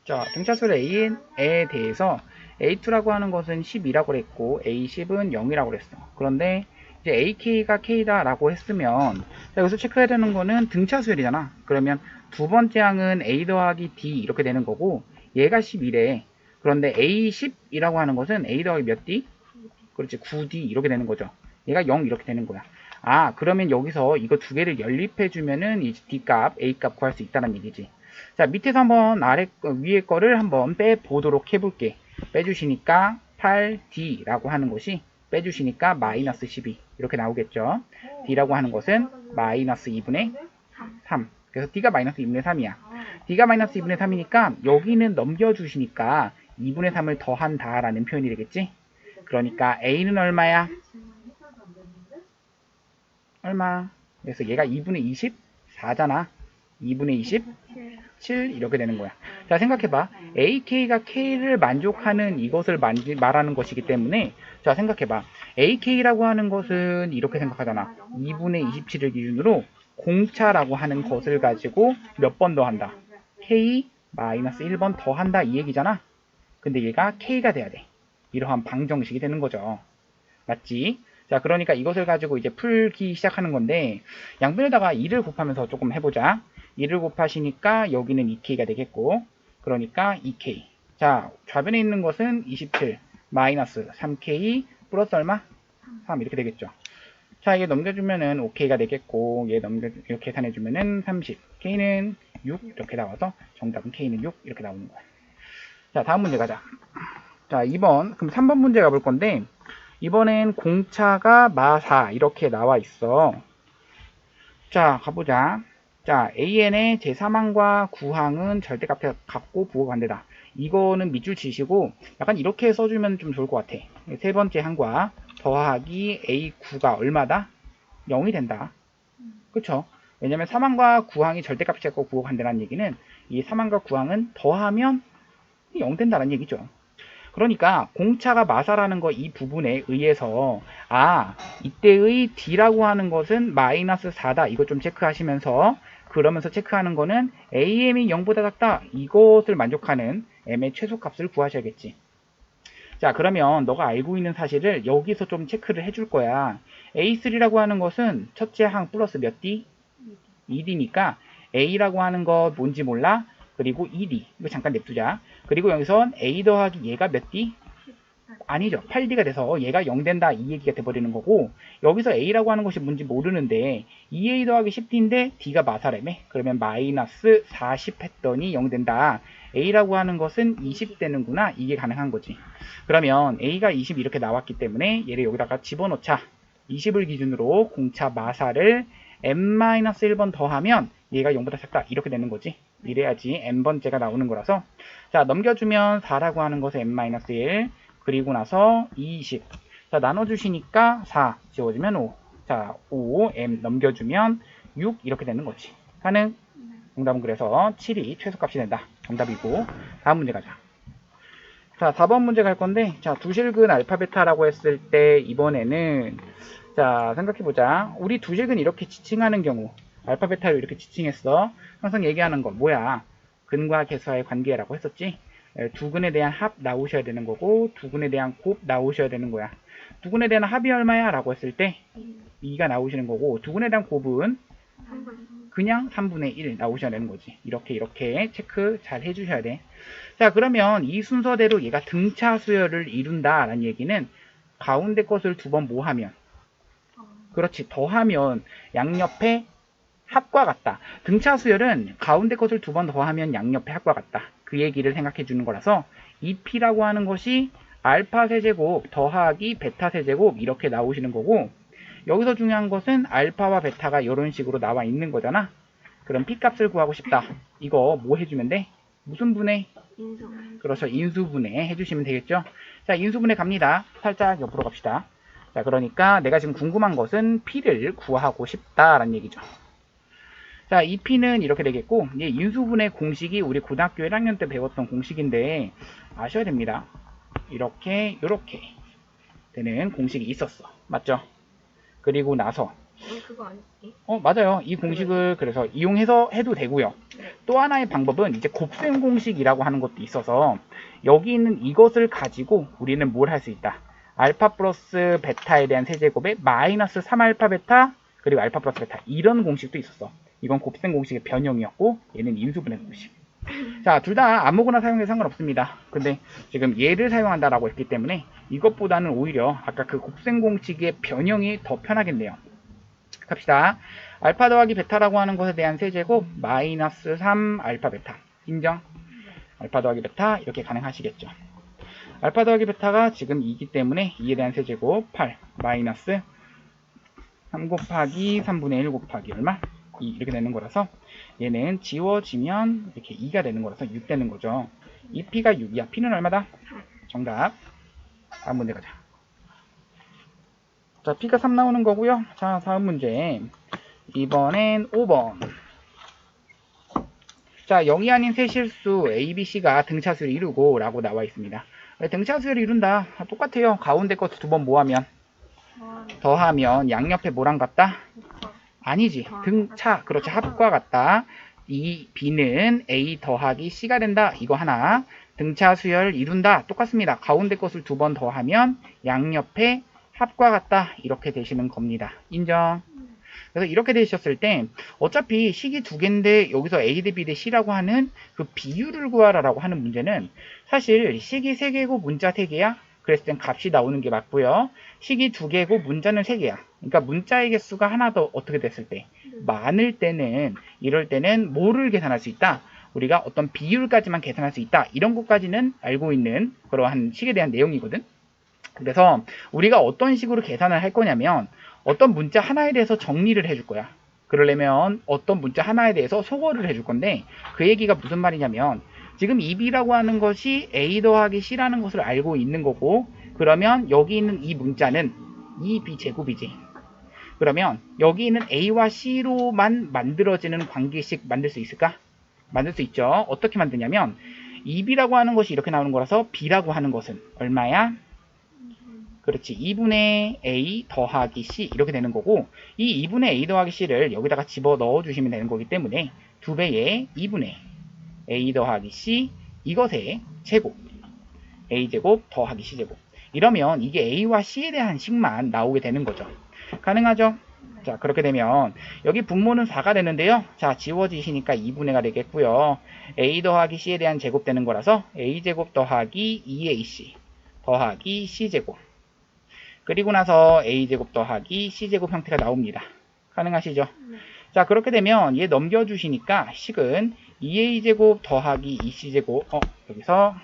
자, 등차수를 A에 대해서 A2라고 하는 것은 10이라고 그랬고 A10은 0이라고 그랬어. 그런데 이제 AK가 K다 라고 했으면 자, 여기서 체크해야 되는 거는 등차수열이잖아. 그러면 두 번째 항은 A 더하기 D 이렇게 되는 거고 얘가 10이래. 그런데 A10이라고 하는 것은 A 더하기 몇 D? 그렇지, 9D 이렇게 되는 거죠. 얘가 0 이렇게 되는 거야. 아, 그러면 여기서 이거 두 개를 연립해 주면은 이 D 값, A 값 구할 수 있다는 얘기지. 자, 밑에서 한번 위에 거를 한번 빼 보도록 해볼게. 빼주시니까 8D라고 하는 것이 빼주시니까 마이너스 12 이렇게 나오겠죠. D라고 하는 것은 마이너스 2분의 3. 그래서 D가 마이너스 2분의 3이야. D가 마이너스 2분의 3이니까 여기는 넘겨주시니까 2분의 3을 더한다라는 표현이 되겠지. 그러니까 A는 얼마야? 얼마? 그래서 얘가 2분의 24잖아. 2분의 27 이렇게 되는 거야. 자, 생각해봐. AK가 K를 만족하는 이것을 말하는 것이기 때문에 자, 생각해봐. AK라고 하는 것은 이렇게 생각하잖아. 2분의 27을 기준으로 공차라고 하는 것을 가지고 몇 번 더한다? K 마이너스 1번 더한다 이 얘기잖아. 근데 얘가 K가 돼야 돼. 이러한 방정식이 되는 거죠. 맞지? 자, 그러니까 이것을 가지고 이제 풀기 시작하는 건데 양변에다가 2를 곱하면서 조금 해보자. 2를 곱하시니까 여기는 2K가 되겠고 그러니까 2K. 자, 좌변에 있는 것은 27 마이너스 3K 플러스 얼마? 3 이렇게 되겠죠. 자, 이게 넘겨주면은 5K가 되겠고 얘 이렇게 계산해주면은 30 K는 6 이렇게 나와서 정답은 K는 6 이렇게 나오는 거야. 자, 다음 문제 가자. 자, 2번 그럼 3번 문제 가볼 건데 이번엔 공차가 마사 이렇게 나와 있어. 자, 가보자. 자, AN의 제3항과 9항은 절대값에 같고 부호가 반대다. 이거는 밑줄 치시고 약간 이렇게 써주면 좀 좋을 것 같아. 세 번째 항과 더하기 A9가 얼마다? 0이 된다. 그쵸? 왜냐면 3항과 9항이 절대값이 같고 부호가 반대라는 얘기는 이 3항과 9항은 더하면 0 된다는 얘기죠. 그러니까 공차가 마사라는 거 이 부분에 의해서 아, 이때의 D라고 하는 것은 마이너스 4다. 이거 좀 체크하시면서 그러면서 체크하는 거는 AM이 0보다 작다. 이것을 만족하는 M의 최소값을 구하셔야겠지. 자, 그러면 너가 알고 있는 사실을 여기서 좀 체크를 해줄 거야. A3라고 하는 것은 첫째 항 플러스 몇 D? 2D니까 A라고 하는 것 뭔지 몰라? 그리고 2D. 이거 잠깐 냅두자. 그리고 여기선 A 더하기 얘가 몇 D? 아니죠. 8D가 돼서 얘가 0 된다 이 얘기가 돼버리는 거고 여기서 A라고 하는 것이 뭔지 모르는데 2A 더하기 10D인데 D가 마사라며 그러면 마이너스 40 했더니 0 된다. A라고 하는 것은 20 되는구나. 이게 가능한 거지. 그러면 A가 20 이렇게 나왔기 때문에 얘를 여기다가 집어넣자. 20을 기준으로 공차 마사를 n-1번 더하면 얘가 0보다 작다 이렇게 되는 거지. 이래야지 n번째가 나오는 거라서 자, 넘겨주면 4라고 하는 것에 n-1 그리고 나서 20. 자, 나눠주시니까 4 지워지면 5. 자, 5 m 넘겨주면 6 이렇게 되는 거지. 가능? 정답은 그래서 7이 최소값이 된다. 정답이고 다음 문제 가자. 자, 4번 문제 갈 건데 자, 두실근 알파 베타라고 했을 때 이번에는 자, 생각해보자. 우리 두실근 이렇게 지칭하는 경우 알파 베타를 이렇게 지칭했어. 항상 얘기하는 거 뭐야? 근과 계수와의 관계라고 했었지. 두 근에 대한 합 나오셔야 되는 거고 두 근에 대한 곱 나오셔야 되는 거야. 두 근에 대한 합이 얼마야? 라고 했을 때 2가 나오시는 거고 두 근에 대한 곱은 그냥 3분의 1 나오셔야 되는 거지. 이렇게 체크 잘 해주셔야 돼. 자, 그러면 이 순서대로 얘가 등차 수열을 이룬다 라는 얘기는 가운데 것을 두 번 모하면 그렇지, 더하면 양옆에 합과 같다. 등차 수열은 가운데 것을 두 번 더하면 양옆에 합과 같다. 그 얘기를 생각해 주는 거라서 이 P라고 하는 것이 알파 세제곱 더하기 베타 세제곱 이렇게 나오시는 거고 여기서 중요한 것은 알파와 베타가 이런 식으로 나와 있는 거잖아. 그럼 P 값을 구하고 싶다. 이거 뭐 해주면 돼? 무슨 분해? 인수. 그렇죠. 인수분해 해주시면 되겠죠. 자, 인수분해 갑니다. 살짝 옆으로 갑시다. 자, 그러니까 내가 지금 궁금한 것은 P를 구하고 싶다라는 얘기죠. 자, 이 P는 이렇게 되겠고, 이제 인수분해 공식이 우리 고등학교 1학년 때 배웠던 공식인데, 아셔야 됩니다. 이렇게 되는 공식이 있었어. 맞죠? 그리고 나서, 그거 아니지? 맞아요. 이 공식을 그래서 이용해서 해도 되고요. 또 하나의 방법은 이제 곱셈 공식이라고 하는 것도 있어서 여기 있는 이것을 가지고 우리는 뭘 할 수 있다. 알파 플러스 베타에 대한 세제곱에 마이너스 3알파 베타 그리고 알파 플러스 베타 이런 공식도 있었어. 이건 곱셈 공식의 변형이었고 얘는 인수분해 공식. 자, 둘 다 아무거나 사용해도 상관없습니다. 근데 지금 얘를 사용한다라고 했기 때문에 이것보다는 오히려 아까 그 곱셈 공식의 변형이 더 편하겠네요. 갑시다. 알파 더하기 베타라고 하는 것에 대한 세제곱 마이너스 3 알파 베타 인정? 알파 더하기 베타 이렇게 가능하시겠죠. 알파 더하기 베타가 지금 2이기 때문에 2에 대한 세제곱 8 마이너스 3 곱하기 3분의 1 곱하기 얼마? 2 이렇게 되는 거라서 얘는 지워지면 이렇게 2가 되는 거라서 6 되는 거죠. 2p가 6이야. p는 얼마다? 정답. 다음 문제 가자. 자, p가 3 나오는 거고요. 자, 다음 문제. 이번엔 5번. 자, 0이 아닌 세 실수 A, B, C가 등차수를 이루고 라고 나와 있습니다. 등차수를 이룬다. 똑같아요. 가운데 것 두 번 모하면 더하면 양옆에 뭐랑 같다? 아니지. 등차. 그렇지. 합과 같다. 이 B는 A 더하기 C가 된다. 이거 하나. 등차수열 이룬다. 똑같습니다. 가운데 것을 두 번 더하면 양옆에 합과 같다. 이렇게 되시는 겁니다. 인정. 그래서 이렇게 되셨을 때 어차피 식이 두 개인데 여기서 A 대 B 대 C라고 하는 그 비율을 구하라라고 하는 문제는 사실 식이 3개고 문자 3개야. 그랬을 땐 값이 나오는 게 맞고요. 식이 2개고 문자는 3개야. 그러니까 문자의 개수가 하나 더 어떻게 됐을 때 많을 때는 이럴 때는 뭐를 계산할 수 있다. 우리가 어떤 비율까지만 계산할 수 있다. 이런 것까지는 알고 있는 그러한 식에 대한 내용이거든. 그래서 우리가 어떤 식으로 계산을 할 거냐면 어떤 문자 하나에 대해서 정리를 해줄 거야. 그러려면 어떤 문자 하나에 대해서 소거를 해줄 건데 그 얘기가 무슨 말이냐면 지금 2b라고 하는 것이 a 더하기 c라는 것을 알고 있는 거고 그러면 여기 있는 이 문자는 2b 제곱이지. 그러면 여기 있는 a와 c로만 만들어지는 관계식 만들 수 있을까? 만들 수 있죠. 어떻게 만드냐면 2b라고 하는 것이 이렇게 나오는 거라서 b라고 하는 것은 얼마야? 그렇지. 2분의 a 더하기 c 이렇게 되는 거고 이 2분의 a 더하기 c를 여기다가 집어 넣어 주시면 되는 거기 때문에 2배의 2분의 a 더하기 c 이것의 제곱 a제곱 더하기 c제곱 이러면 이게 a와 c에 대한 식만 나오게 되는 거죠. 가능하죠? 자, 그렇게 되면 여기 분모는 4가 되는데요. 자, 지워지시니까 2분의가 되겠고요. a 더하기 c에 대한 제곱 되는 거라서 a제곱 더하기 2ac 더하기 c제곱 그리고 나서 a제곱 더하기 c제곱 형태가 나옵니다. 가능하시죠? 자, 그렇게 되면 얘 넘겨주시니까 식은 2a제곱 더하기 2c제곱 여기서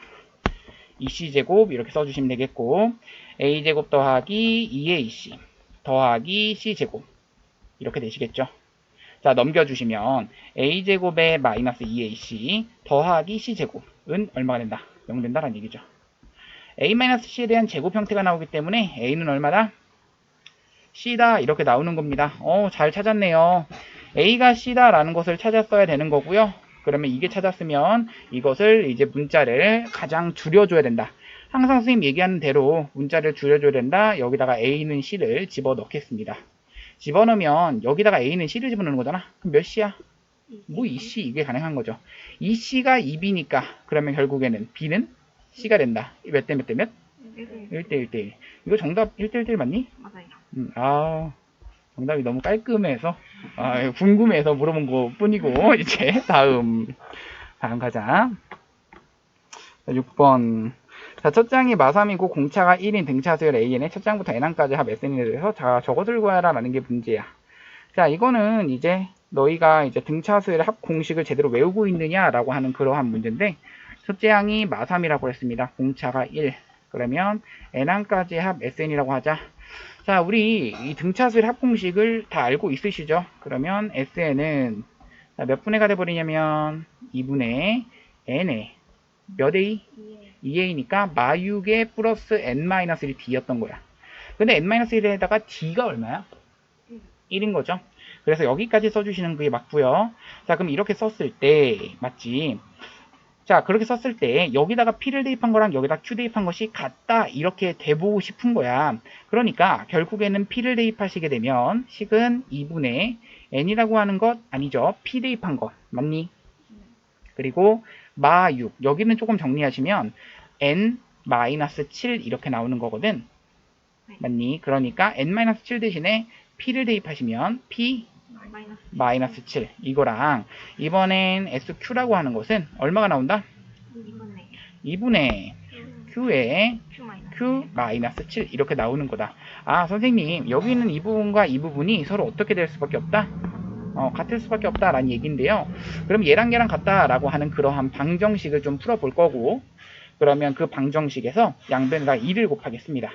2c제곱 이렇게 써주시면 되겠고 a제곱 더하기 2ac 더하기 c제곱 이렇게 되시겠죠? 자, 넘겨주시면 a제곱에 마이너스 2ac 더하기 c제곱은 얼마가 된다? 0 된다라는 얘기죠. a-c에 대한 제곱 형태가 나오기 때문에 a는 얼마다? c다 이렇게 나오는 겁니다. 잘 찾았네요. a가 c다 라는 것을 찾았어야 되는 거고요. 그러면 이게 찾았으면 이것을 이제 문자를 가장 줄여줘야 된다. 항상 선생님 얘기하는 대로 문자를 줄여줘야 된다. 여기다가 a는 c를 집어넣겠습니다. 집어넣으면 여기다가 a는 c를 집어넣는 거잖아. 그럼 몇 c야? 뭐 2c 이게 가능한 거죠. 2c가 2b니까 그러면 결국에는 b는 c가 된다. 몇 대 몇 대 몇? 1대 1대1. 이거 정답 1대 1대1 맞니? 맞아요. 정답이 너무 깔끔해서 궁금해서 물어본 거 뿐이고 이제 다음 가자. 자, 6번. 자, 첫 장이 마3이고 공차가 1인 등차수열 AN에 첫 장부터 n항까지 합 SN에 대해서 자, 저것을 구하라 라는 게 문제야. 자, 이거는 이제 너희가 이제 등차수열의 합 공식을 제대로 외우고 있느냐라고 하는 그러한 문제인데 첫째 항이 마3이라고 했습니다. 공차가 1. 그러면 n항까지 합 SN이라고 하자. 자, 우리 이 등차수열 합 공식을 다 알고 있으시죠? 그러면 SN은 몇 분의가 돼버리냐면 2분의 n에 몇 A? 2A니까 마6에 플러스 n-1이 D였던 거야. 근데 n-1에다가 D가 얼마야? 1인 거죠. 그래서 여기까지 써주시는 게 맞고요. 자, 그럼 이렇게 썼을 때 맞지? 자, 그렇게 썼을 때 여기다가 P를 대입한 거랑 여기다 Q 대입한 것이 같다 이렇게 돼보고 싶은 거야. 그러니까 결국에는 P를 대입하시게 되면 식은 2분의 N이라고 하는 것 아니죠. P 대입한 것 맞니? 그리고 마 6 여기는 조금 정리하시면 N-7 이렇게 나오는 거거든. 맞니? 그러니까 N-7 대신에 P를 대입하시면 P 마이너스 -7 이거랑 이번엔 SQ라고 하는 것은 얼마가 나온다? 2분의 Q에 Q Q-7 이렇게 나오는 거다. 아 선생님 여기 있는 이 부분과 이 부분이 서로 어떻게 될 수밖에 없다? 같을 수밖에 없다라는 얘기인데요. 그럼 얘랑 얘랑 같다라고 하는 그러한 방정식을 좀 풀어볼 거고 그러면 그 방정식에서 양변에다 2를 곱하겠습니다.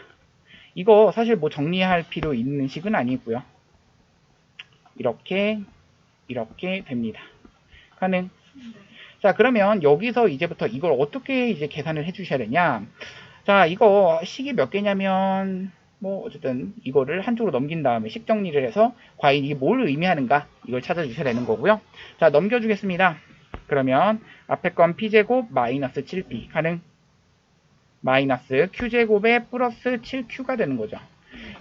이거 사실 뭐 정리할 필요 있는 식은 아니고요. 이렇게 됩니다. 가능? 자 그러면 여기서 이제부터 이걸 어떻게 이제 계산을 해 주셔야 되냐. 자 이거 식이 몇 개냐면 뭐 어쨌든 이거를 한쪽으로 넘긴 다음에 식 정리를 해서 과연 이게 뭘 의미하는가 이걸 찾아주셔야 되는 거고요. 자 넘겨주겠습니다. 그러면 앞에 건 P제곱 마이너스 7P 가능? 마이너스 Q제곱에 플러스 7Q가 되는 거죠.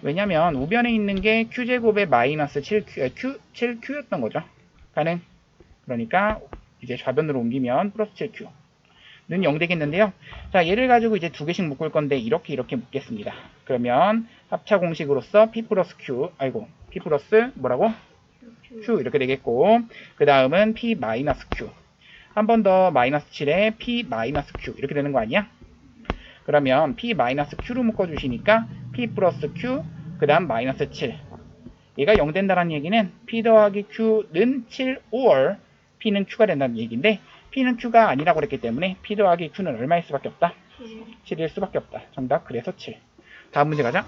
왜냐면 우변에 있는 게 Q제곱에 마이너스 7Q였던 거죠. 가능? 그러니까 이제 좌변으로 옮기면 플러스 7Q 는 0 되겠는데요. 자, 얘를 가지고 이제 두 개씩 묶을 건데 이렇게 묶겠습니다. 그러면 합차 공식으로서 P 플러스 Q, P 플러스 뭐라고? Q 이렇게 되겠고 그 다음은 P 마이너스 Q 한 번 더 마이너스 7에 P 마이너스 Q 이렇게 되는 거 아니야? 그러면 P 마이너스 Q로 묶어주시니까 P 플러스 Q 그 다음 마이너스 7 얘가 0 된다는 얘기는 P 더하기 Q는 7 or P는 Q가 된다는 얘기인데 P는 Q가 아니라고 그랬기 때문에 P 더하기 Q는 얼마일 수밖에 없다? 7일 수밖에 없다. 정답 그래서 7. 다음 문제 가자.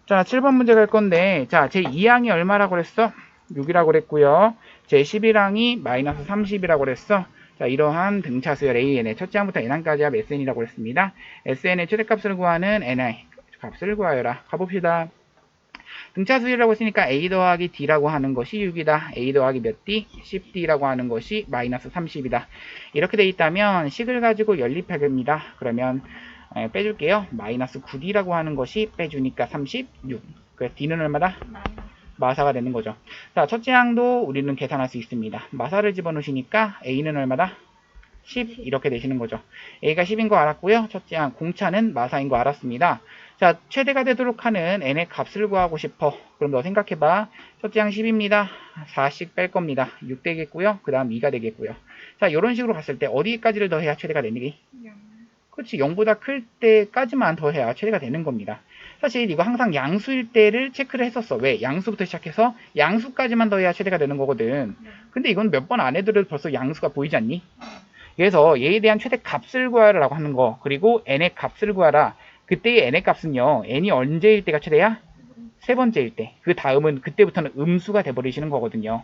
자 7번 문제 갈 건데 자 제 2항이 얼마라고 그랬어? 6이라고 그랬고요. 제 11항이 마이너스 30이라고 그랬어. 자 이러한 등차수열 AN의 첫째 항부터 N항까지 합 SN이라고 그랬습니다. SN의 최대값을 구하는 NI 값을 구하여라. 가봅시다. 등차수열이라고 했으니까 A 더하기 D라고 하는 것이 6이다. A 더하기 몇 D? 10D라고 하는 것이 마이너스 30이다. 이렇게 돼 있다면 식을 가지고 연립하겠습니다. 그러면 빼줄게요. 마이너스 9D라고 하는 것이 빼주니까 36. 그래서 D는 얼마다? 마사가 되는 거죠. 자, 첫째 항도 우리는 계산할 수 있습니다. 마사를 집어넣으시니까 A는 얼마다? 10 이렇게 되시는 거죠. A가 10인 거 알았고요. 첫째 항 공차는 마사인 거 알았습니다. 자, 최대가 되도록 하는 n의 값을 구하고 싶어. 그럼 너 생각해봐. 첫째 항 10입니다. 4씩 뺄 겁니다. 6 되겠고요. 그 다음 2가 되겠고요. 자, 이런 식으로 갔을 때 어디까지를 더해야 최대가 되는 게? 그렇지. 0보다 클 때까지만 더해야 최대가 되는 겁니다. 사실 이거 항상 양수일 때를 체크를 했었어. 왜? 양수부터 시작해서 양수까지만 더해야 최대가 되는 거거든. 근데 이건 몇 번 안 해도 벌써 양수가 보이지 않니? 그래서 얘에 대한 최대 값을 구하라고 하는 거. 그리고 n의 값을 구하라. 그때의 n의 값은요. n이 언제일 때가 최대야? 세 번째일 때. 그 다음은 그때부터는 음수가 돼버리시는 거거든요.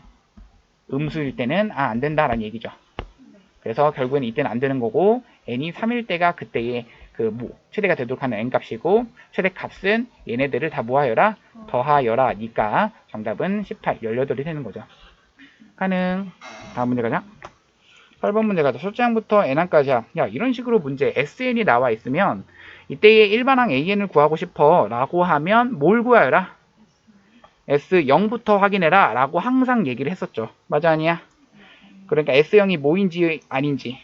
음수일 때는 안 된다라는 얘기죠. 그래서 결국엔 이때는 안 되는 거고 n이 3일 때가 그때의 최대가 되도록 하는 n값이고 최대 값은 얘네들을 다 모아여라 더하여라 니까 정답은 18, 18이 되는 거죠. 가능. 다음 문제 가자. 8번 문제 가자. 첫째 항부터 n항까지야. 야 이런 식으로 문제 SN이 나와 있으면 이때의 일반항 AN을 구하고 싶어 라고 하면 뭘 구하여라? S0부터 확인해라 라고 항상 얘기를 했었죠. 맞아 아니야? 그러니까 S0이 뭐인지 아닌지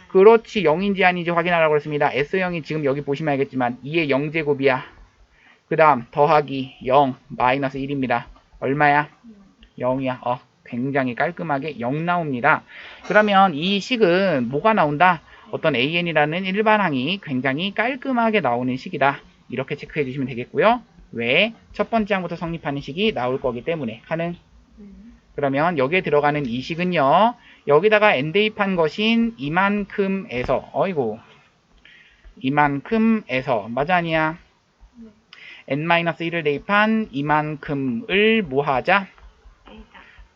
그렇지 0인지 아닌지 확인하라고 했습니다. S0이 지금 여기 보시면 알겠지만 2의 0제곱이야. 그 다음 더하기 0 마이너스 1입니다. 얼마야? 0이야. 굉장히 깔끔하게 0 나옵니다. 그러면 이 식은 뭐가 나온다? 어떤 AN이라는 일반항이 굉장히 깔끔하게 나오는 식이다. 이렇게 체크해 주시면 되겠고요. 왜? 첫 번째 항부터 성립하는 식이 나올 거기 때문에 하는. 그러면 여기에 들어가는 이 식은요. 여기다가 n 대입한 것인 이만큼에서 이만큼에서 맞아 아니야? n-1을 대입한 이만큼을 뭐하자?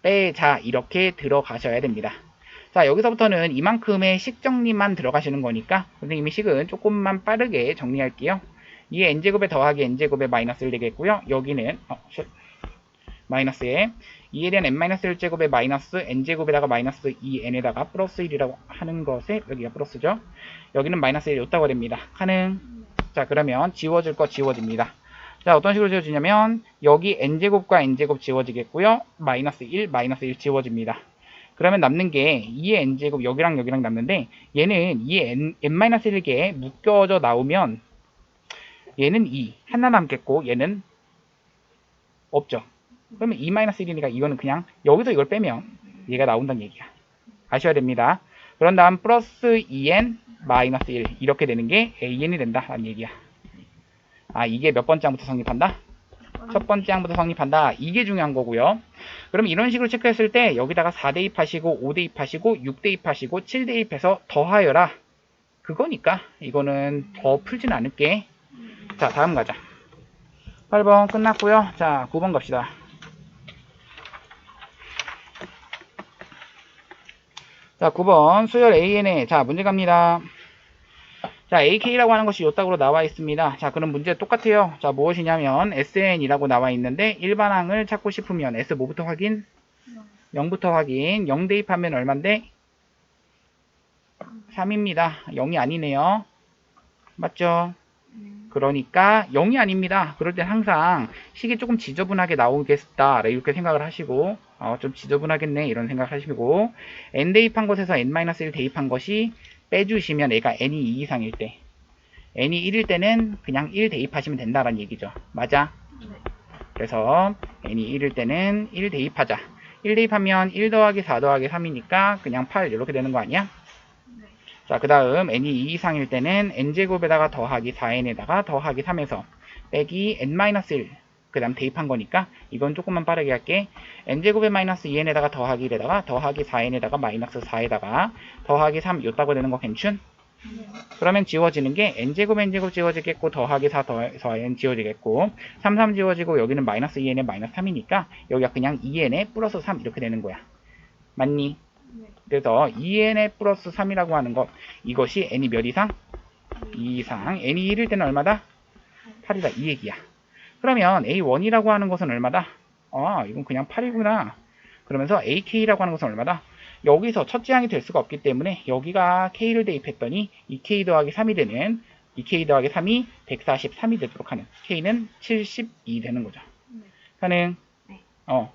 빼자 이렇게 들어가셔야 됩니다. 자 여기서부터는 이만큼의 식 정리만 들어가시는 거니까 선생님이 식은 조금만 빠르게 정리할게요. 이게 n제곱에 더하기 n제곱에 마이너스 1 되겠고요. 여기는 마이너스에 2에 대한 n-1제곱에 마이너스 n제곱에다가 마이너스 2n에다가 플러스 1이라고 하는 것에 여기가 플러스죠. 여기는 마이너스 1이 없다고 됩니다. 가능. 자, 그러면 지워질 거 지워집니다. 자, 어떤 식으로 지워지냐면 여기 n제곱과 n제곱 지워지겠고요. 마이너스 1, 마이너스 1 지워집니다. 그러면 남는 게 2의 n제곱 여기랑 여기랑 남는데 얘는 2의 n-1개 묶여져 나오면 얘는 2 하나 남겠고 얘는 없죠. 그러면 2-1이니까 이거는 그냥 여기서 이걸 빼면 얘가 나온다는 얘기야. 아셔야 됩니다. 그런 다음 플러스 2n 마이너스 1 이렇게 되는 게 an이 된다라는 얘기야. 아, 이게 몇 번째 항부터 성립한다? 첫 번째 항부터 성립한다. 이게 중요한 거고요. 그럼 이런 식으로 체크했을 때 여기다가 4 대입하시고 5 대입하시고 6 대입하시고 7 대입해서 더하여라. 그거니까 이거는 더 풀진 않을게. 자, 다음 가자. 8번 끝났고요. 자, 9번 갑시다. 자, 9번 수열 AN에 자, 문제 갑니다. 자, AK라고 하는 것이 요딱으로 나와 있습니다. 자, 그럼 문제 똑같아요. 자, 무엇이냐면 SN이라고 나와 있는데 일반항을 찾고 싶으면 S 뭐부터 확인? 0부터 확인. 0 대입하면 얼만데? 3입니다. 0이 아니네요. 맞죠? 그러니까 0이 아닙니다. 그럴 땐 항상 식이 조금 지저분하게 나오겠다 이렇게 생각을 하시고 좀 지저분하겠네 이런 생각 하시고 n 대입한 것에서 n-1 대입한 것이 빼주시면 얘가 n이 2 이상일 때 n이 1일 때는 그냥 1 대입하시면 된다라는 얘기죠. 맞아? 그래서 n이 1일 때는 1 대입하자. 1 대입하면 1 더하기 4 더하기 3이니까 그냥 8 이렇게 되는 거 아니야? 자, 그 다음 n이 2 이상일 때는 n제곱에다가 더하기 4n에다가 더하기 3에서 빼기 n-1 그 다음 대입한 거니까 이건 조금만 빠르게 할게. n제곱에 마이너스 2n에다가 더하기 1에다가 더하기 4n에다가 마이너스 4에다가 더하기 3 요따고 되는 거 괜춘? 그러면 지워지는 게 n제곱 n제곱 지워지겠고 더하기 4 더해서 n 지워지겠고 3 3 지워지고 여기는 마이너스 2n에 마이너스 3이니까 여기가 그냥 2n에 플러스 3 이렇게 되는 거야. 맞니? 그래서 2n에 플러스 3이라고 하는 것 이것이 n이 몇 이상? 2 이상. n이 1일 때는 얼마다? 8이다 이 얘기야. 그러면 a1이라고 하는 것은 얼마다? 이건 그냥 8이구나. 그러면서 ak라고 하는 것은 얼마다? 여기서 첫째 항이 될 수가 없기 때문에 여기가 k를 대입했더니 2k 더하기 3이 되는 2k 더하기 3이 143이 되도록 하는 k는 72 되는 거죠. 가능? 네.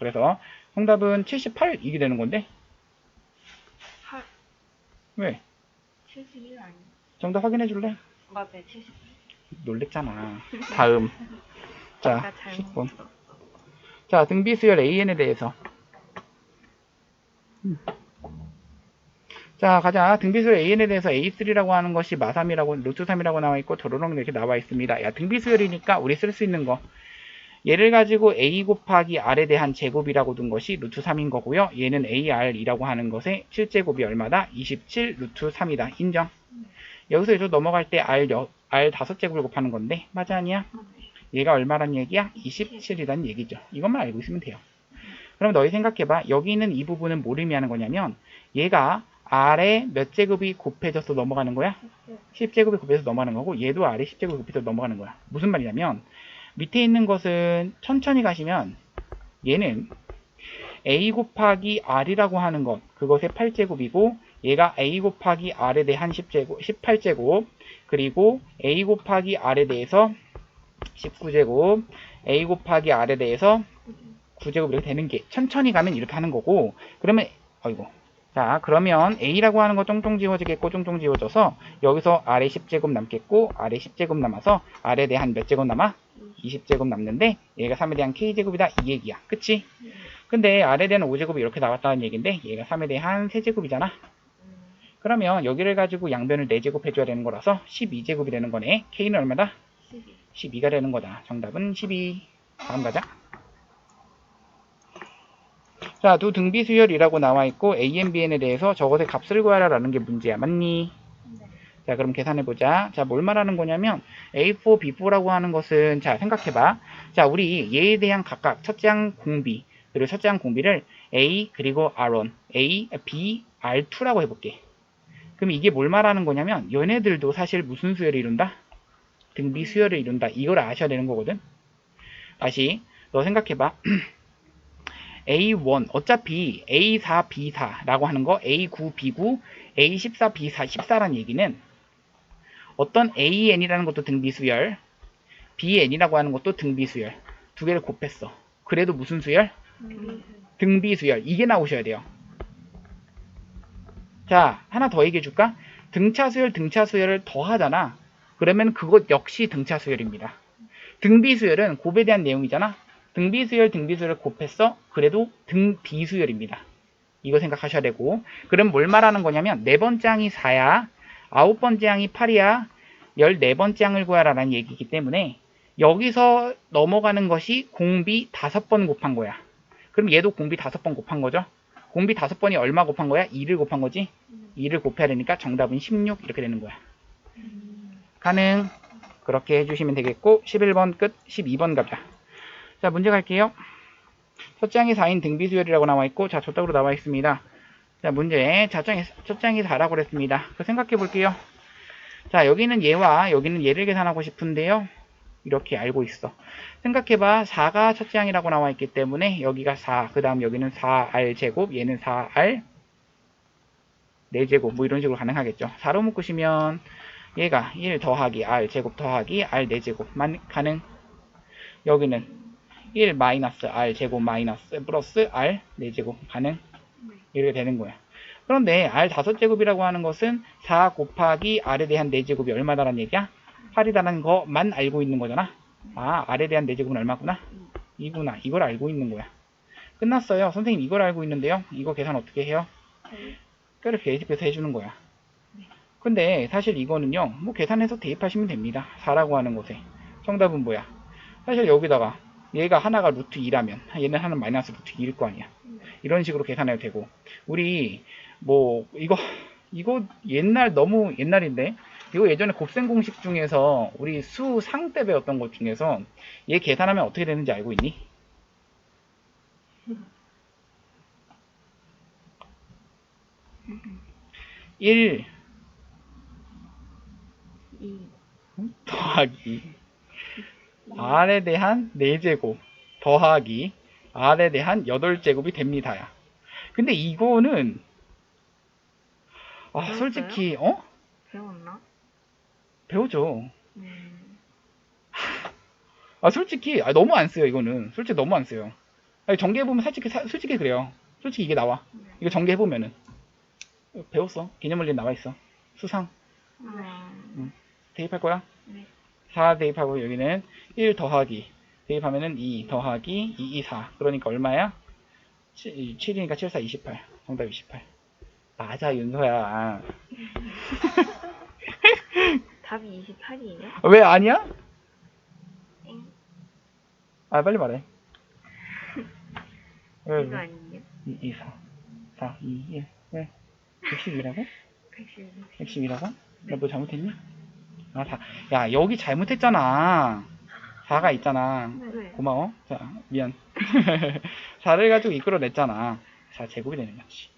그래서 정답은 78 이게 되는 건데 8, 왜? 71 아니야? 정답 확인해 줄래? 맞아요, 71. 놀랬잖아. 다음. 자, 아까 잘못 10번. 들었어. 자, 등비수열 AN에 대해서. 자, 가자. 등비수열 AN에 대해서 A3라고 하는 것이 마3이라고, 루트 3이라고 나와 있고, 도로롱 이렇게 나와 있습니다. 야, 등비수열이니까 우리 쓸 수 있는 거. 얘를 가지고 A 곱하기 R에 대한 제곱이라고 둔 것이 루트 3인 거고요. 얘는 AR이라고 하는 것의 7제곱이 얼마다? 27 루트 3이다. 인정? 여기서 이제 넘어갈 때 R 5제곱을 곱하는 건데, 맞아, 아니야? 얘가 얼마란 얘기야? 27이란 얘기죠. 이것만 알고 있으면 돼요. 그럼 너희 생각해봐. 여기 있는 이 부분은 뭘 의미하는 거냐면 얘가 R에 몇 제곱이 곱해져서 넘어가는 거야? 10제곱이 곱해서 넘어가는 거고 얘도 R에 10제곱이 곱해서 넘어가는 거야. 무슨 말이냐면 밑에 있는 것은 천천히 가시면 얘는 A 곱하기 R이라고 하는 것 그것의 8제곱이고 얘가 A 곱하기 R에 대한 18제곱 그리고 A 곱하기 R에 대해서 19제곱 A 곱하기 R에 대해서 9제곱 이렇게 되는 게 천천히 가면 이렇게 하는 거고 그러면 자 그러면 A라고 하는 거 쫑쫑 지워지겠고 쫑쫑 지워져서 여기서 R에 10제곱 남겠고 R에 10제곱 남아서 R에 대한 몇 제곱 남아? 20제곱 남는데 얘가 3에 대한 K제곱이다 이 얘기야. 그치? 근데 R에 대한 5제곱이 이렇게 나왔다는 얘기인데 얘가 3에 대한 3제곱이잖아. 그러면 여기를 가지고 양변을 4제곱 해줘야 되는 거라서 12제곱이 되는 거네. K는 얼마다? 12가 되는 거다. 정답은 12. 다음 가자. 자, 두 등비 수열이라고 나와 있고 A, Bn에 대해서 저것의 값을 구하라 라는 게 문제야. 맞니? 네. 자, 그럼 계산해보자. 자, 뭘 말하는 거냐면 A4, B4라고 하는 것은 자, 생각해봐. 자, 우리 얘에 대한 각각 첫째 항 공비 그리고 첫째 항 공비를 A 그리고 R1, A, B, R2라고 해볼게. 그럼 이게 뭘 말하는 거냐면 얘네들도 사실 무슨 수열을 이룬다? 등비 수열을 이룬다. 이걸 아셔야 되는 거거든. 다시 너 생각해봐. A1 어차피 A4, B4라고 하는 거 A9, B9, A14, B4, 14라는 얘기는 어떤 AN이라는 것도 등비수열, BN이라고 하는 것도 등비수열 두 개를 곱했어. 그래도 무슨 수열? 등비수열. 이게 나오셔야 돼요. 자, 하나 더 얘기해 줄까? 등차수열, 등차수열을 더하잖아. 그러면 그것 역시 등차수열입니다. 등비수열은 곱에 대한 내용이잖아. 등비수열, 등비수열을 곱했어. 그래도 등비수열입니다. 이거 생각하셔야 되고. 그럼 뭘 말하는 거냐면 네 번째 항이 4야. 9번째 항이 8이야. 14번째 항을 구하라는 얘기이기 때문에 여기서 넘어가는 것이 공비 5번 곱한 거야. 그럼 얘도 공비 5번 곱한 거죠. 공비 5번이 얼마 곱한 거야? 2를 곱한 거지. 2를 곱해야 되니까 정답은 16 이렇게 되는 거야. 가능. 그렇게 해주시면 되겠고 11번 끝. 12번 갑니다. 자, 문제 갈게요. 첫째 항이 4인 등비수열이라고 나와 있고, 자, 저쪽으로 나와 있습니다. 자, 문제. 첫째 항이 4라고 그랬습니다. 생각해 볼게요. 자, 여기는 얘와 여기는 얘를 계산하고 싶은데요. 이렇게 알고 있어. 생각해봐. 4가 첫째 항이라고 나와 있기 때문에 여기가 4, 그 다음 여기는 4R 제곱, 얘는 4R 4제곱, 뭐 이런 식으로 가능하겠죠. 4로 묶으시면 얘가 1 더하기 R 제곱 더하기 R 4제곱 가능. 여기는 1 마이너스 R 제곱 마이너스 플러스 R 4제곱 가능. 이렇게 되는 거야. 그런데 R 5제곱이라고 하는 것은 4 곱하기 R에 대한 4제곱이 얼마다라는 얘기야? 8이라는 것만 알고 있는 거잖아. 아, R에 대한 4제곱은 얼마구나? 2구나. 이걸 알고 있는 거야. 끝났어요. 선생님 이걸 알고 있는데요. 이거 계산 어떻게 해요? 이렇게 대입해서 해주는 거야. 근데 사실 이거는요. 뭐 계산해서 대입하시면 됩니다. 4라고 하는 것에. 정답은 뭐야? 사실 여기다가 얘가 하나가 루트 2라면 얘는 하나는 마이너스 루트 2일 거 아니야. 이런 식으로 계산해도 되고. 우리 뭐 이거 옛날 너무 옛날인데 이거 예전에 곱셈 공식 중에서 우리 수상 때 배웠던 것 중에서 얘 계산하면 어떻게 되는지 알고 있니? (1) 더하기 R에 대한 4제곱 더하기 R에 대한 8제곱이 됩니다. 근데 이거는 솔직히 배웠나? 배우죠. 솔직히 너무 안 써요. 이거는 솔직히 너무 안 써요. 전개해보면 솔직히 그래요. 솔직히 이게 나와. 이거 전개해보면은 배웠어. 개념원리 나와 있어. 수상 대입할 거야. 4 대입하고 여기는 1 더하기 대입하면은 2 더하기 2, 2, 4 그러니까 얼마야? 7이니까 7, 4, 28 정답 28 맞아 윤서야. 답이 28이에요? 왜 아니야? 빨리 말해. 이거 아니에요? 2, 2, 4 4, 2, 1 왜? 110이라고? 110이라고? 나 뭐 잘못했니? 4. 야 여기 잘못했잖아. 4가 있잖아. 네. 고마워. 자 미안. 4를 가지고 이끌어냈잖아. 4 제곱이 되는 거지.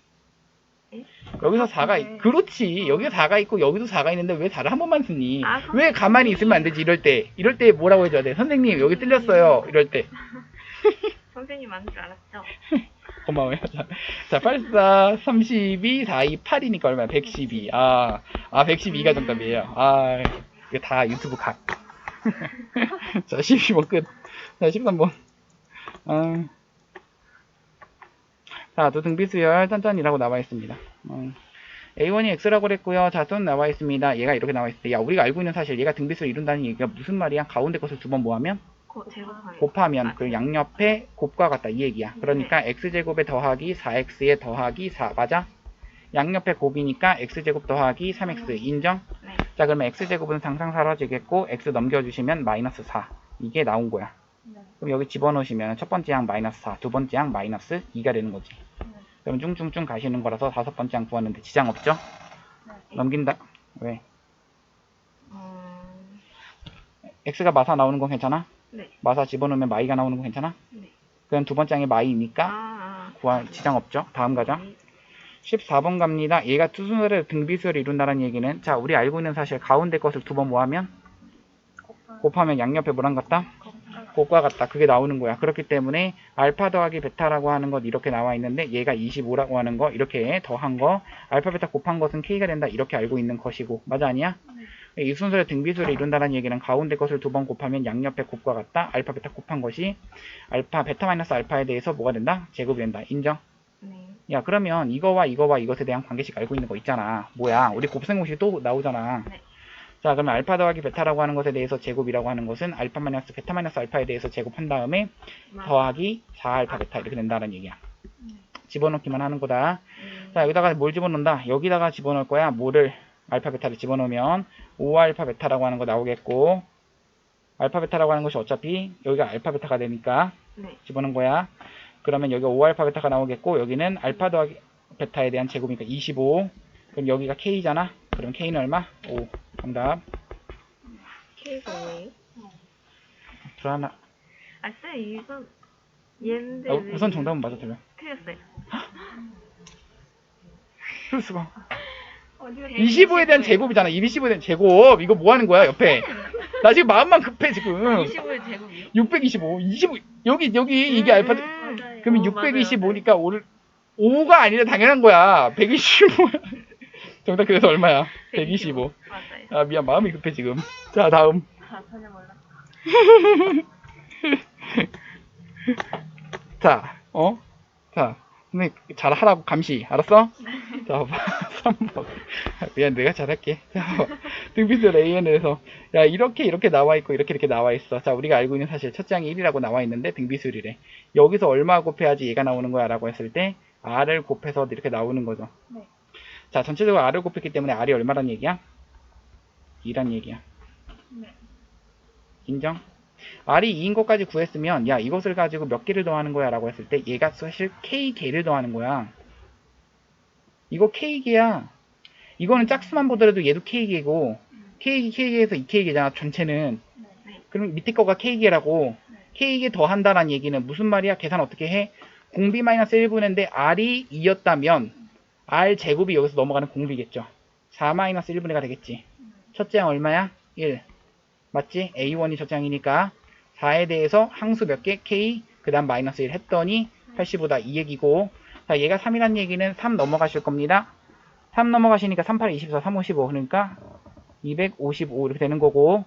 여기서 4가 그렇지. 여기서 4가 있고 여기도 4가 있는데 왜 4를 한 번만 쓰니? 왜 가만히 있으면 안 되지? 이럴 때 뭐라고 해줘야 돼? 선생님 여기 틀렸어요. 이럴 때. 선생님 맞는 줄 알았죠? 고마워요. 자 84, 32, 42, 8이니까 얼마야? 112. 112가 정답이에요. 이거 다 유튜브 각. 자 12번 끝. 자 13번. 자, 또 등비수열 짠짠이라고 나와 있습니다. A1이 X라고 그랬고요. 자, 또 나와 있습니다. 얘가 이렇게 나와 있어요. 야, 우리가 알고 있는 사실 얘가 등비수를 이룬다는 얘기가 무슨 말이야? 가운데 것을 두 번 뭐하면? 곱하면 그 양옆에 곱과 같다 이 얘기야. 그러니까 X제곱에 더하기 4X에 더하기 4 맞아? 양옆에 곱이니까 X제곱 더하기 3X 인정? 네. 자, 그러면 X제곱은 상상 사라지겠고 X 넘겨주시면 마이너스 4 이게 나온 거야. 그럼 여기 집어넣으시면 첫 번째 항 마이너스 4, 두 번째 항 마이너스 2가 되는 거지. 그럼 쭝쭝쭝 가시는 거라서 다섯 번째 항 구하는데 지장 없죠? 넘긴다. 왜? X가 마사 나오는 건 괜찮아? 네. 마사 집어넣으면 마이가 나오는 건 괜찮아? 네. 그럼 두 번째 항이 마이니까 구할 지장 없죠? 다음 가자. 네. 14번 갑니다. 얘가 투수들의 등비수열을 이룬다는 얘기는 자 우리 알고 있는 사실 가운데 것을 두 번 뭐하면? 곱하면 양옆에 뭐랑 같다? 그것과 같다. 그게 나오는 거야. 그렇기 때문에 알파 더하기 베타라고 하는 것 이렇게 나와 있는데 얘가 25라고 하는 거 이렇게 더한 거 알파 베타 곱한 것은 K가 된다. 이렇게 알고 있는 것이고 맞아 아니야? 이 순서의 등비수를 이룬다는 얘기는 가운데 것을 2번 곱하면 양옆의 곱과 같다. 알파 베타 곱한 것이 알파 베타 마이너스 알파에 대해서 뭐가 된다? 제곱이 된다. 인정? 네. 야 그러면 이거와 이거와 이것에 대한 관계식 알고 있는 거 있잖아. 뭐야 우리 곱셈 공식이 또 나오잖아. 네. 자 그러면 알파 더하기 베타라고 하는 것에 대해서 제곱이라고 하는 것은 알파 마이너스 베타 마이너스 알파에 대해서 제곱한 다음에 더하기 4알파 베타 이렇게 된다는 얘기야. 집어넣기만 하는 거다. 자 여기다가 뭘 집어넣는다? 여기다가 집어넣을 거야. 뭐를? 알파 베타를 집어넣으면 5알파 베타라고 하는 거 나오겠고 알파 베타라고 하는 것이 어차피 여기가 알파 베타가 되니까 네. 집어넣은 거야. 그러면 여기가 5알파 베타가 나오겠고 여기는 알파 더하기 베타에 대한 제곱이니까 25. 그럼 여기가 K잖아. 그럼 K는 얼마? 5. 정답. K가 왜요? 불안하. 아, 쌤, 이건 얘인데. 우선 정답은 맞아 들려. 틀렸어요. 그럴 수가. 어디가 25에 대한 제곱이잖아. 25에 대한 제곱. 이거 뭐 하는 거야 옆에? 나 지금 마음만 급해 지금. 25의 제곱이요? 625. 25. 여기 이게 알파. 그러면 625니까 5가 아니라 당연한 거야. 125야. 정답 그래서 얼마야? 125. 맞아요. 아 미안 마음이 급해 지금. 자 다음. 아, 전혀 몰라. 자 자 근데 잘 하라고 감시 알았어? 자 3번. 미안 내가 잘할게. 자 등비수 AN에서 야 이렇게 나와 있고 이렇게 나와 있어. 자 우리가 알고 있는 사실 첫째 항이 1이라고 나와 있는데 등비수이래. 여기서 얼마 곱해야지 얘가 나오는 거야 라고 했을 때 R을 곱해서 이렇게 나오는 거죠. 네. 자 전체적으로 R을 곱했기 때문에 R이 얼마란 얘기야? 2란 얘기야. 네. 인정? R이 2인 것까지 구했으면 야 이것을 가지고 몇 개를 더하는 거야 라고 했을 때 얘가 사실 K개를 더하는 거야. 이거 K개야. 이거는 짝수만 보더라도 얘도 K개고 K개에서 2K개잖아 전체는. 네. 그럼 밑에 거가 K개라고. K개 더한다는 얘기는 무슨 말이야? 계산 어떻게 해? 공비 마이너스 1분인데 R이 2였다면 R 제곱이 여기서 넘어가는 공비겠죠. 4 마이너스 1분의 가 되겠지. 첫째 항 얼마야? 1. 맞지? A1이 첫째 항이니까 4에 대해서 항수 몇 개? K 그 다음 마이너스 1 했더니 85다 이 얘기고 자 얘가 3이란 얘기는 3 넘어가실 겁니다. 3 넘어가시니까 3, 8, 24, 3, 55 그러니까 255 이렇게 되는 거고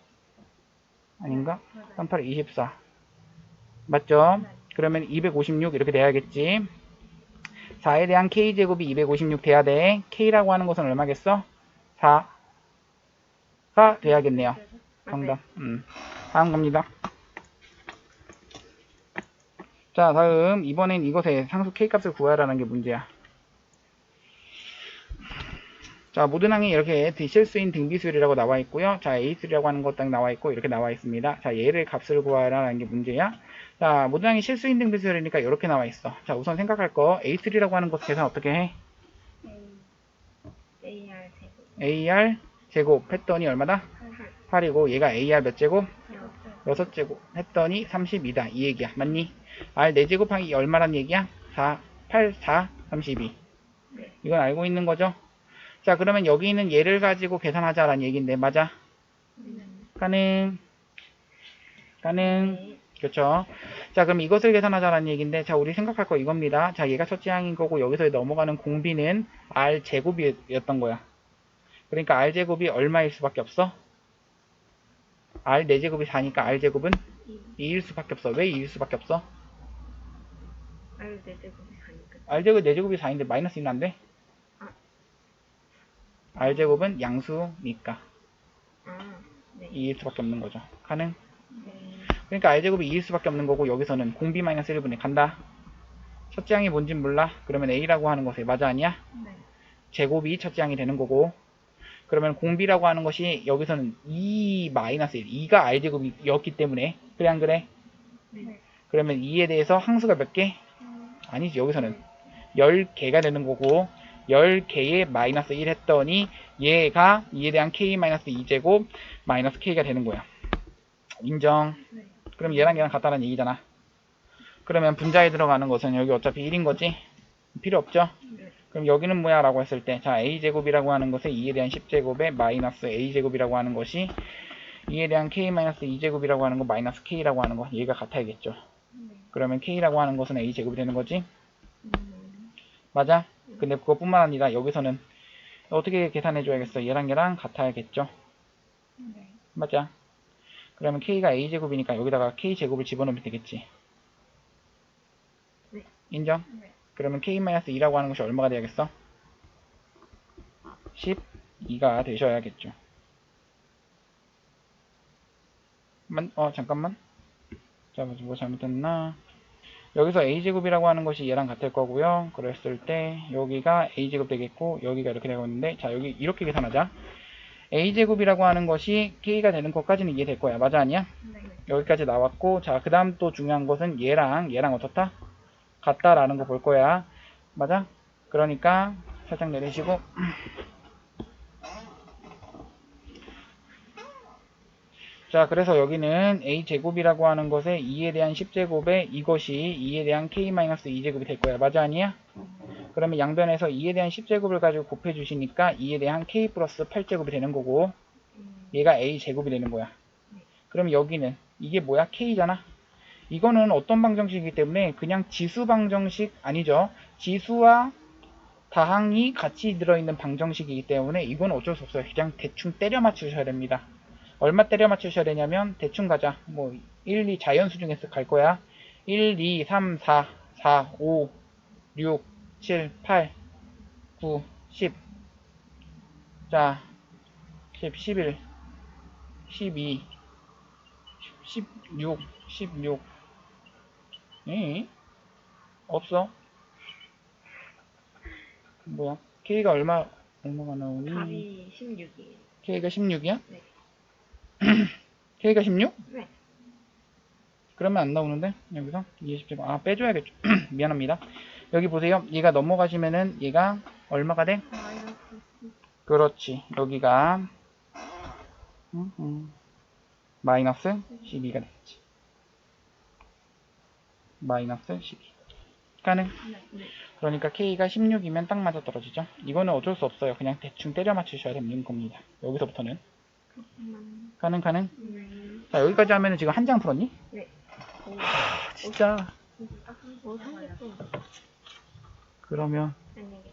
아닌가? 3, 8, 24 맞죠? 그러면 256 이렇게 돼야겠지. 4에 대한 K제곱이 256 돼야 돼. K라고 하는 것은 얼마겠어? 4가 돼야겠네요. 정답. 다음 갑니다. 자, 다음 이번엔 이것의 상수 K값을 구하라는 게 문제야. 자, 모든 항이 이렇게 실수인 등비수열이라고 나와 있고요. 자, A3라고 하는 것 딱 나와 있고 이렇게 나와 있습니다. 자, 얘를 값을 구하라는 게 문제야. 자, 모든 항이 실수인 등비수열이니까 이렇게 나와 있어. 자, 우선 생각할 거 A3라고 하는 것 계산 어떻게 해? AR 제곱. AR 제곱 했더니 얼마다? 8이고 얘가 AR 몇 제곱? 6제곱 했더니 32다 이 얘기야. 맞니? R 4제곱하기 얼마란 얘기야? 4, 8, 4, 32. 이건 알고 있는 거죠? 자 그러면 여기 있는 얘를 가지고 계산하자라는 얘기인데 맞아? 가능? 그렇죠? 자 그럼 이것을 계산하자라는 얘기인데 자 우리 생각할 거 이겁니다. 자 얘가 첫째 항인 거고 여기서 넘어가는 공비는 R 제곱이었던 거야. 그러니까 R 제곱이 얼마일 수밖에 없어? R 4제곱이 4니까 R 제곱은 2일 수밖에 없어. 왜 2일 수밖에 없어? R 4제곱이 4니까. R 제곱 4제곱이 4인데 마이너스 1은 안 돼? R 제곱은 양수니까 네. 2일 수밖에 없는 거죠. 가능? 네. 그러니까 R 제곱이 2일 수밖에 없는 거고 여기서는 공비 마이너스 1분의 간다. 첫째 항이 뭔진 몰라. 그러면 A라고 하는 것에 맞아 아니야? 네. 제곱이 첫째 항이 되는 거고 그러면 공비라고 하는 것이 여기서는 2 마이너스 1 2가 R 제곱이었기 때문에 그래 안 그래? 네. 그러면 2에 대해서 항수가 몇 개? 아니지 여기서는 10개가 되는 거고 10개에 마이너스 1 했더니 얘가 2에 대한 K 마이너스 2제곱 마이너스 K가 되는 거야. 인정. 네. 그럼 얘랑 같다는 얘기잖아. 그러면 분자에 들어가는 것은 여기 어차피 1인 거지? 필요 없죠? 네. 그럼 여기는 뭐야 라고 했을 때 자 A제곱이라고 하는 것에 2에 대한 10제곱에 마이너스 A제곱이라고 하는 것이 2에 대한 k-2제곱이라고 하는 거 마이너스 k라고 하는 거 얘가 같아야겠죠. 네. 그러면 k라고 하는 것은 a제곱이 되는 거지. 음. 맞아? 근데 그것뿐만 아니라 여기서는 어떻게 계산해 줘야겠어? 얘랑 같아야겠죠. 네. 맞아? 그러면 k가 a제곱이니까 여기다가 k제곱을 집어넣으면 되겠지. 네. 인정? 네. 그러면 k-2라고 하는 것이 얼마가 돼야겠어? 12가 되셔야겠죠. 잠깐만. 자, 뭐 잘못했나? 여기서 a제곱이라고 하는 것이 얘랑 같을 거고요. 그랬을 때 여기가 a제곱 되겠고 여기가 이렇게 되고 있는데, 자, 여기 이렇게 계산하자. a제곱이라고 하는 것이 k가 되는 것까지는 이해될 거야. 맞아, 아니야? 네. 여기까지 나왔고, 자, 그 다음 또 중요한 것은 얘랑 어떻다? 같다라는 거 볼 거야. 맞아? 그러니까 살짝 내리시고, 자, 그래서 여기는 a제곱이라고 하는 것에 2에 대한 10제곱에 이것이 2에 대한 k-2제곱이 될 거야. 맞아, 아니야? 그러면 양변에서 2에 대한 10제곱을 가지고 곱해 주시니까 2에 대한 k 플러스 8제곱이 되는 거고, 얘가 a제곱이 되는 거야. 그럼 여기는 이게 뭐야? k잖아. 이거는 어떤 방정식이기 때문에 그냥 지수 방정식 아니죠. 지수와 다항이 같이 들어있는 방정식이기 때문에 이건 어쩔 수 없어요. 그냥 대충 때려 맞추셔야 됩니다. 얼마 때려 맞추셔야 되냐면 대충 가자. 뭐 1, 2 자연수 중에서 갈 거야. 1, 2, 3, 4, 4, 5, 6, 7, 8, 9, 10. 자, 10, 11, 12, 16, 16. 에? 없어. 뭐야? K가 얼마가 나오니? 답이 16이에요. K가 16이야? 네. K가 16? 네. 그러면 안 나오는데? 여기서 20제곱. 아, 빼줘야겠죠. 미안합니다. 여기 보세요. 얘가 넘어가시면은 얘가 얼마가 돼? 마이너스 그렇지. 여기가 마이너스 12가 되겠지. 마이너스 12. 가능? 네. 그러니까 K가 16이면 딱 맞아 떨어지죠. 이거는 어쩔 수 없어요. 그냥 대충 때려 맞추셔야 되는 겁니다. 여기서부터는. 가능? 네. 자, 여기까지 하면은 지금 한 장 풀었니? 네. 진짜. 딱 30분. 그러면 안녕히